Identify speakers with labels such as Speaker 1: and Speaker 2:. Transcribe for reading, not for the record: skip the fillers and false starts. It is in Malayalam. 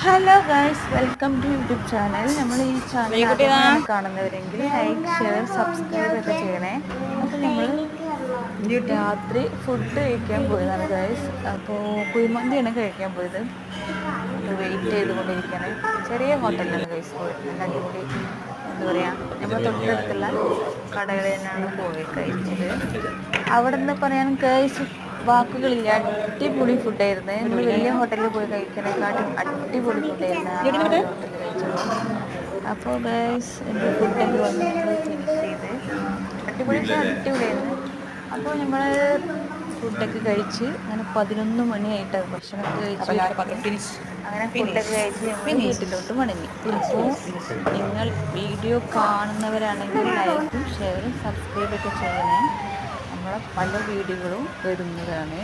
Speaker 1: Hello guys, welcome to YouTube channel. നമ്മൾ ഈ ചാനൽ ആദ്യമായാണ് കാണുന്നവരെങ്കിൽ ലൈക്ക്, ഷെയർ, സബ്സ്ക്രൈബ് ഒക്കെ ചെയ്യണേ. അപ്പോൾ നമ്മൾ രാത്രി ഫുഡ് കഴിക്കാൻ പോയതാണ് ഗൈസ്. അപ്പോൾ കുഴിമന്തിയാണ് കഴിക്കാൻ പോയത്. അപ്പോൾ വെയിറ്റ് ചെയ്തുകൊണ്ടിരിക്കുകയാണ്. ചെറിയ ഹോട്ടലിലാണ് ഗൈസ് പോയത്. നല്ല അടിപൊളി, എന്താ പറയുക, നമ്മൾ തൊട്ടടുത്തുള്ള കടകളിൽ തന്നെയാണ് പോയി കഴിച്ചത്. അവിടെ നിന്ന് പറയാൻ ഗൈസ് വാക്കുകളില്ല. അടിപൊളി ഫുഡായിരുന്നു. നമ്മൾ വലിയ ഹോട്ടലിൽ പോയി കഴിക്കണേക്കാട്ടും അടിപൊളി ഫുഡായിരുന്നു ആ ഒരു ഹോട്ടലിൽ കഴിച്ചത്. അപ്പോൾ ഗൈസ് എൻ്റെ ഫുഡൊക്കെ വന്ന് നമ്മൾ ഫിനിഷ് ചെയ്ത് അടിപൊളിയായിരുന്നു. അപ്പോൾ നമ്മൾ ഫുഡൊക്കെ കഴിച്ച് അങ്ങനെ 11 മണിയായിട്ടാണ് ഭക്ഷണമൊക്കെ കഴിച്ച്. അങ്ങനെ ഫുഡൊക്കെ കഴിച്ച് നമ്മൾ വീട്ടിലോട്ട് മടങ്ങി. അപ്പോൾ നിങ്ങൾ വീഡിയോ കാണുന്നവരാണെങ്കിൽ ലൈക്കും ഷെയറും സബ്സ്ക്രൈബൊക്കെ ചെയ്യണേ. നമ്മളെ പല വീഡിയോകളും വരുന്നതാണ്.